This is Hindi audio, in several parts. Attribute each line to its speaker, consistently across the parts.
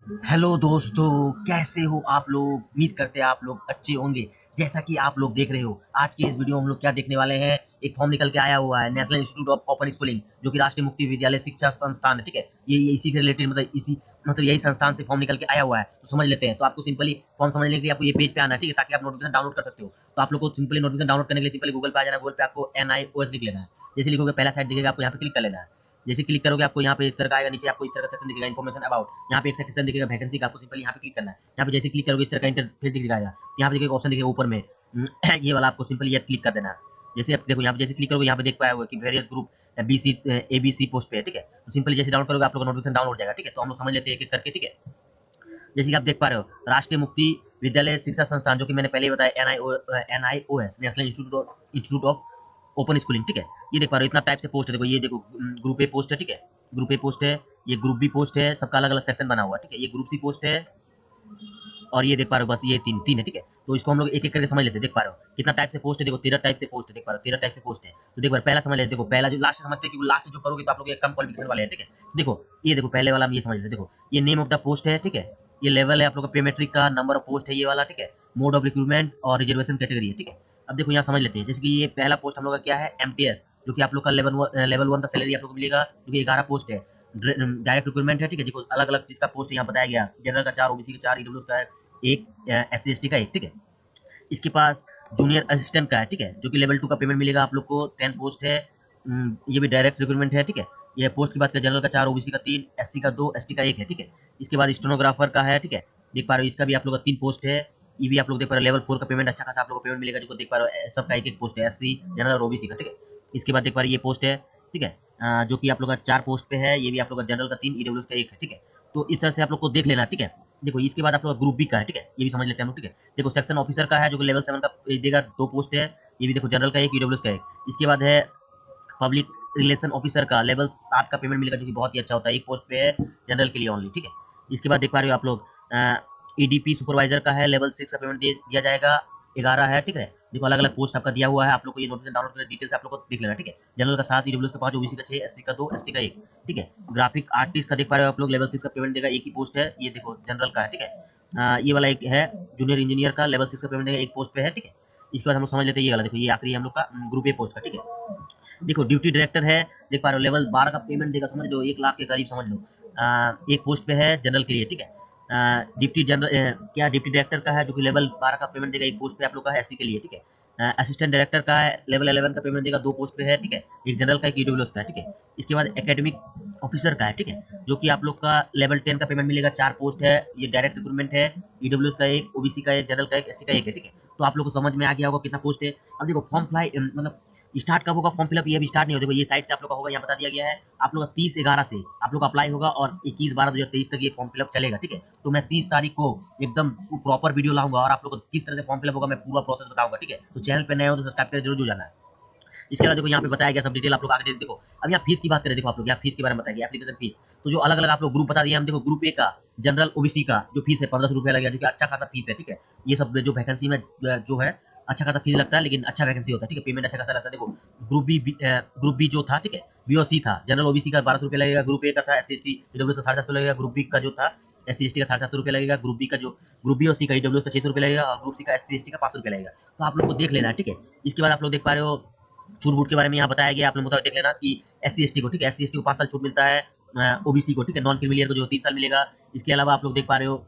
Speaker 1: हेलो दोस्तों, कैसे हो आप लोग। उम्मीद करते हैं आप लोग अच्छे होंगे। जैसा कि आप लोग देख रहे हो, आज की इस वीडियो में हम लोग क्या देखने वाले हैं। एक फॉर्म निकल के आया हुआ है, national institute of open schooling, जो कि राष्ट्रीय मुक्ति विद्यालय शिक्षा संस्थान है। ठीक है, ये इसी के रिलेटेड मतलब यही संस्थान से फॉर्म निकल के आया हुआ है। तो समझ लेते हैं। तो आपको सिंपली फॉर्म समझने के लिए आपको ये पेज पे आना है, ठीक है, ताकि आप नोटिफिकेशन डाउनलोड कर सकते हो। तो आप लोग को सिंपली नोटिफिकेशन डाउनलोड करने के लिए सिंपली गूगल पे आ जाना। गूगल पे आपको NIOS लिख लेना है। जैसे लिखोगे पहला साइट दिखेगा, आपको यहाँ पे क्लिक कर लेना है। जैसे क्लिक करोगे आपको यहाँ पे इस तरह का आएगा, नीचे आपको इस तरह का सेक्शन दिखेगा, इन्फॉर्मेशन अबाउट। यहाँ पे एक सेक्शन दिखेगा वैकेंसी का, आपको सिंपली यहाँ पे क्लिक करना है। यहाँ पे जैसे क्लिक करोगे इस तरह का इंटरफेस दिखाएगा। यहाँ पे देखिए ऑप्शन दिखेगा ऊपर में ये वाला, आपको सिंपली ये क्लिक कर देना है। जैसे आप देखो यहाँ पे जैसे क्लिक करोगे, यहाँ पे देख पाए हो कि वेरियस ग्रुप ABC पोस्ट पे है। ठीक है, तो सिंपली जैसे डाउनलोड करोगे आप लोग का नोटिफिकेशन डाउनलोड हो जाएगा। ठीक है, तो हम लोग समझ लेते हैं एक एक करके। ठीक है, जैसे कि आप देख पा रहे हो, राष्ट्रीय मुक्ति विद्यालय शिक्षा संस्थान, जो कि मैंने पहले ही बताया, NIOS, national institute of open schooling. ठीक है, ये देख पा रहे हो, इतना टाइप से पोस्ट है। देखो ये देखो, ग्रुप ए पोस्ट है। ठीक है, ग्रुप ए पोस्ट है, ये ग्रुप बी पोस्ट है, सबका अलग अलग सेक्शन बना हुआ है। ठीक है, ये ग्रुप सी पोस्ट है, और ये देख पा रहे हो बस ये तीन तीन है। ठीक है, तो इसको हम लोग एक एक करके समझ लेते हैं। देख पा रहे हो कितना टाइप से पोस्ट है। देखो 13 टाइप से पोस्ट है। देख पा रहे हो 13 टाइप से पोस्ट है। तो देखो पहला समझ लेते। देखो पहला जो लास्ट समझते हैं, कि लास्ट जो करोगे तो आप लोग कम क्वालिफिकेशन वाले हैं। ठीक है, देखो ये देखो पहले वाला हम ये समझ लेते। देखो ये नेम ऑफ द पोस्ट है। ठीक है, ये लेवल है आप लोग का पेमेट्रिक का, नंबर ऑफ पोस्ट है ये वाला। ठीक है, मोड ऑफ रिक्रूटमेंट और रिजर्वेशन कैटेगरी है। ठीक है, अब देखो यहाँ समझ लेते हैं। जैसे कि ये पहला पोस्ट हम लोग का क्या है, MTS, जो कि आप लोग का लेवल 1 का सैलरी आप लोग को मिलेगा, जो कि 11 पोस्ट है। डायरेक्ट रिक्रूटमेंट है। ठीक है, देखो अलग अलग जिसका पोस्ट यहाँ बताया गया, जनरल का 4, OBC का 4, EWS का एक, SC ST का एक। ठीक है, इसके पास जूनियर असिस्टेंट का है। ठीक है, जो कि लेवल 2 का पेमेंट मिलेगा आप लोग को, 10 पोस्ट है। ये भी डायरेक्ट रिक्रूटमेंट है। ठीक है, ये पोस्ट की बात करें, जनरल का 4, OBC का 3, SC का 2, ST का 1 है। ठीक है, इसके बाद स्टेनोग्राफर का है। ठीक है, देख पा रहे हो इसका भी आप लोग का 3 पोस्ट है। ये भी आप लोग देख पा रहे हो, लेवल 4 का पेमेंट अच्छा खासा आप लोग को पेमेंट मिलेगा, जो देख पा रहे हो सबका एक एक पोस्ट है, SC, जनरल और OBC का। ठीक है, इसके बाद देख पा रहे हो ये पोस्ट है। ठीक है, जो कि आप लोग का 4 पोस्ट पे है। ये भी आप लोग का जनरल का 3, EWS का 1 है। ठीक है, तो इस तरह से आप लोग को देख लेना। ठीक है, देखो इसके बाद आप लोग ग्रुप बी का है। ठीक है, ये भी समझ लेते हैं हम लोग। ठीक है, देखो सेक्शन ऑफिसर का है, जो कि लेवल 7 का देगा, 2 पोस्ट है। ये भी देखो जनरल का 1, EWS का 1। इसके बाद है पब्लिक रिलेशन ऑफिसर का, लेवल 7 का पेमेंट मिलेगा, जो कि बहुत ही अच्छा होता है, एक पोस्ट पे है, जनरल के लिए ओनली। ठीक है, इसके बाद देख पा रहे हो आप लोग EDP सुपरवाइजर का है, लेवल 6 का पेमेंट दिया जाएगा, 11 है। ठीक है, देखो अलग अलग पोस्ट आपका दिया हुआ है। आप लोग को ये नोटिफिकेशन डाउनलोड कर डिटेल्स आप लोग को देख लेना। ठीक है, जनरल का 7, EWS का 5, OBC का 6, SC का 2, ST का 1। ठीक है, ग्राफिक आर्टिस्ट का देख पा रहे हो आप लोग, लेवल 6 का पेमेंट देगा, एक ही पोस्ट है। ये देखो जनरल का है। ठीक है, ये वाला एक है जूनियर इंजीनियर का, लेवल 6 का पेमेंट देगा, एक पोस्ट पे है। ठीक है, इसके बाद हम लोग समझ लेते हैं ये वाला। देखो ये आखिरी हम लोग का ग्रुप ए पोस्ट का। ठीक है, देखो ड्यूटी डायरेक्टर है, देख पा रहे हो लेवल 12 का पेमेंट देगा, समझ लो 1 लाख के करीब समझ लो। एक पोस्ट पे है जनरल के लिए। ठीक है, डिप्टी जनरल क्या डिप्टी डायरेक्टर का है, जो कि लेवल 12 का पेमेंट देगा, एक पोस्ट पे आप लोग का है, SC के लिए। ठीक है, असिस्टेंट डायरेक्टर का है, लेवल 11 का पेमेंट देगा, 2 पोस्ट पे है। ठीक है, एक जनरल का, एक EWS का है। ठीक है, इसके बाद एकेडमिक ऑफिसर का है। ठीक है, जो कि आप लोग का लेवल 10 का पेमेंट मिलेगा, 4 पोस्ट है, ये डायरेक्ट रिक्रूटमेंट है, EWS का 1, OBC का 1, जनरल का 1, SC का 1 है। ठीक है, तो आप लोग को समझ में आ गया होगा कितना पोस्ट है। अब देखो फॉर्म अप्लाई मतलब स्टार्ट कब होगा फॉर्म फिलअप, ये अभी स्टार्ट नहीं हो। देखो ये साइट से आप लोग का होगा, यहाँ बता दिया गया है। आप लोग का 30/11 से आप लोग का अप्लाई होगा, और 21/12/2023 तक ये फॉर्म फिलअप चलेगा। ठीक है, तो मैं 30 तारीख को एकदम प्रॉपर वीडियो लाऊंगा, और आप लोग को किस तरह से फॉर्म फिलअप होगा मैं पूरा प्रोसेस बताऊंगा। ठीक है, तो चैनल पे नए हो तो सब्सक्राइब कर जरूर जाना है। इसके अलावा देखो यहाँ पे बताया गया सब डिटेल आप लोग आगे देखो। अब यहाँ फीस की बात करें, देखो आप लोग यहाँ फीस के बारे में बताया गया, एप्लीकेशन फीस। तो जो अलग अलग आप लोग ग्रुप बता दिए हम, देखो ग्रुप ए का जनरल OBC का जो फीस है 1500 रुपया लगेगा, जो कि अच्छा खासा फीस है। ठीक है, ये सब जो वैकेंसी में जो है अच्छा खासा फीस लगता है, लेकिन अच्छा वैकेंसी होता है। ठीक है, पेमेंट अच्छा खासा लगता है। देखो ग्रुप बी जो था, ठीक है, BOC था, जनरल OBC का 1200 रुपया लगेगा, ग्रुप ए का था SC ST EWS का 750 लगेगा, ग्रुप बी का जो था SC ST का 750 रुपया लगेगा, ग्रुप बी का जो ग्रुप BOC का EWS का 600 रुपया लगेगा, और ग्रुप सी का SC ST का 500 रुपया लगेगा। तो आप लोग को देख लेना है। ठीक है, इसके बाद आप लोग देख पा रहे हो छूट बूट के बारे में यहाँ बताया गया, आप लोग देख लेना कि SC ST को, ठीक है, SC ST को 5 साल छूट मिलता है, OBC को, ठीक है, नॉन क्रिमिलियर को जो 3 साल मिलेगा। इसके अलावा आप लोग देख पा रहे हो,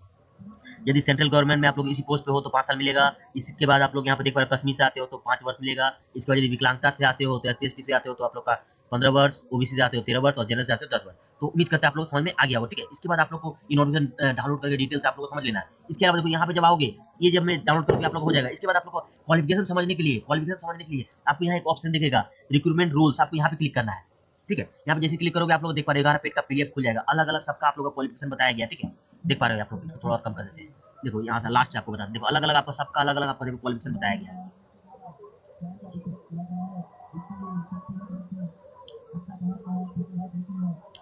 Speaker 1: यदि सेंट्रल गवर्नमेंट में आप लोग इसी पोस्ट पे हो तो 5 साल मिलेगा। इसके बाद आप लोग यहाँ पे देख पा रहे हो, कश्मीर से आते हो तो 5 वर्ष मिलेगा। इसके बाद यदि विकलांगता से आते हो तो SC ST से आते हो तो आप लोग का 15 वर्ष, OBC से आते हो 13 वर्ष, और जनरल से आते हो 10 वर्ष। तो उम्मीद करते हैं आप लोग समझ में आ गया हो। ठीक है, इसके बाद आप लोग को नोटिफिकेशन डाउनलोड करके डिटेल्स आप लोग को समझ लेना है। इसके अलावा देखो यहाँ पे जब आओगे, ये जब मैं डाउनलोड करके आप लोग हो जाएगा। इसके बाद आप लोग को क्वालिफिकेशन समझने के लिए आपको यहाँ एक ऑप्शन दिखेगा, रिक्रूटमेंट रूल्स, आपको यहाँ पे क्लिक करना है। ठीक है, यहाँ पे जैसे क्लिक करोगे आप लोग देख पा रहे हो 11 पेज का PDF खुल जाएगा, अलग अलग सबका आप लोग का क्वालिफिकेशन बताया गया। ठीक है, देख पा रहे हो आप लोग, इसको थोड़ा और कम कर देते हैं। देखो यहाँ से लास्ट आपको बता देखो अलग अलग आपका सबका अलग अलग आपका देखो क्वालिफिकेशन बताया गया है।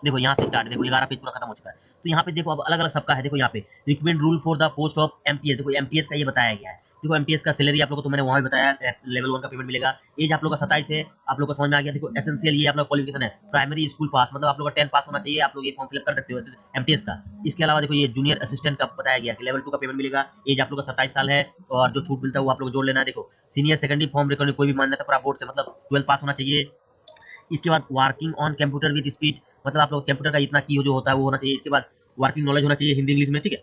Speaker 1: देखो यहाँ से स्टार्ट, देखो 11 पेज पूरा खत्म हो चुका है। तो यहाँ पे देखो अब अलग अलग सबका है। देखो यहाँ पे recruitment rule for the post of MTS, देखो MTS का ये बताया गया है। देखो एमटीएस का सैलरी आप लोगों को तो मैंने वहां भी बताया, लेवल 1 का पेमेंट मिलेगा। एज आप लोग का 27 है, आप लोग को समझ में आ गया। देखो एसेंशियल ये आप लोग क्वालिफिकेशन है, प्राइमरी स्कूल पास, मतलब आप लोग का 10 पास होना चाहिए, आप लोग ये फॉर्म फिलअप कर सकते हो एमटीएस का। इसके अलावा देखो ये जूनियर असिस्टेंट का बताया गया कि लेवल 2 का पेमेंट मिलेगा, एज आप लोग का 27 साल है, और जो छूट मिलता है वो आप लोग जोड़ लेना है। देखो सीनियर सेकेंडरी फॉर्म रिकॉर्डिंग कोई भी मान्यता प्राप्त बोर्ड से, मतलब 12 पास होना चाहिए। इसके बाद working on computer with speed, मतलब आप लोग कंप्यूटर का इतना की जो होता है वो होना चाहिए। इसके बाद वर्किंग नॉलेज होना चाहिए हिंदी इंग्लिश में, ठीक है।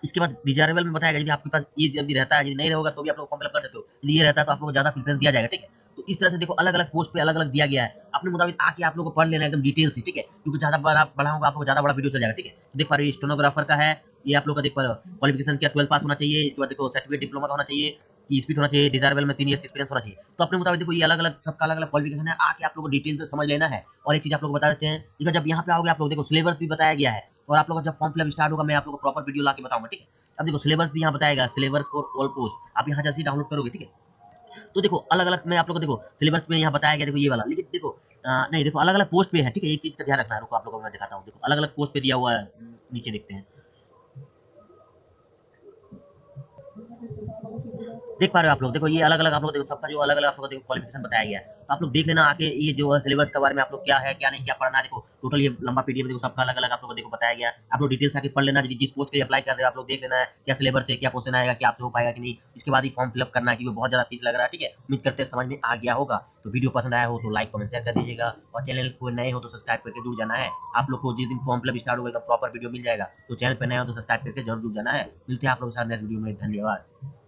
Speaker 1: इसके बाद डिजायरेबल में बताया गया, यदि आपके पास ये यदि रहता है, यदि नहीं रहेगा तो भी आप लोग फॉर्म फिलअप कर सकते हो, यदि ये रहता है तो आप लोग को ज्यादा प्रेफरेंस दिया जाएगा, ठीक है। तो इस तरह से देखो अलग अलग पोस्ट पे अलग अलग दिया गया है, अपने मुताबिक आके आप लोग को पढ़ लेना एकदम डिटेल से, ठीक है, क्योंकि ज्यादा बड़ा होगा आप लोग को ज्यादा बड़ा वीडियो चल जाएगा, ठीक है। तो देख पा रहे हो स्टेनोग्राफर का है, ये आप लोग का देख पा रहे हो क्वालिफिकेशन क्या 12 पास होना चाहिए। इसके बाद देखो सर्टिफिकेट डिप्लोमा का होना चाहिए, की स्पीड होना चाहिए, डिजायरेबल में 3 ईयर्स एक्सपीरियंस होना चाहिए। तो अपने मुताबिक देखो ये अलग अलग सबका अलग अलग क्वालिफिकेशन है, आके आप लोग को डिटेल से समझ लेना है। और एक चीज आप लोग को बता देते हैं, देखो जब यहाँ पे आओगे आप लोग देखो सिलेबस भी बताया गया है, और आप लोग का जब फॉर्म फिलअप स्टार्ट होगा मैं आप लोग को प्रॉपर वीडियो ला के बताऊंगा, ठीक है। अब देखो सिलेबस भी यहाँ बताएगा, सिलेबस फॉर ऑल पोस्ट, आप यहाँ जैसे डाउनलोड करोगे, ठीक है। तो देखो अलग अलग मैं आप लोग को देखो सिलेबस में यहाँ बताया गया, देखो ये वाला, लेकिन देखो नहीं देखो अलग अलग पोस्ट पे है, ठीक है। एक चीज का ध्यान रखना है, रुको आप लोगों को मैं दिखाता हूँ। देखो अलग अलग पोस्ट पे दिया हुआ है, नीचे देखते हैं, देख पा रहे हो आप लोग। देखो ये अलग अलग आप लोग देखो सबका जो अलग अलग आप लोग देखो क्वालिफिकेशन बताया गया है, तो आप लोग देख लेना आके ये जो है सिलेबस के बारे में आप लोग क्या है क्या नहीं क्या पढ़ना है। देखो टोटल ये लंबा पीडीएफ देखो सबका अलग अलग आप लोग को देखो बताया गया है, आप लोग डिटेल्स आके पढ़ लेना। जिस पोस्ट के लिए अप्लाई कर रहे हो आप लोग देख लेना है क्या सिलेबस है, क्या क्वेश्चन आएगा, क्या आपसे हो पाएगा कि नहीं। इसके बाद ही फॉर्म फिलअप करना है, क्योंकि बहुत ज्यादा फीस लग रहा है, ठीक है। उम्मीद करते हैं समझ में आ गया होगा। तो वीडियो पसंद आया हो तो लाइक कमेंट शेयर कर दीजिएगा, और चैनल को नए हो तो सब्सक्राइब करके जुड़ जाना है। आप लोग को जिस दिन फॉर्म फिलअप स्टार्ट होगा एकदम प्रॉपर वीडियो मिल जाएगा, तो चैनल पर नए हो तो सब्सक्राइब करके जरूर जुड़ जाना है। मिलते हैं आप लोग के साथ नेक्स्ट वीडियो में, धन्यवाद।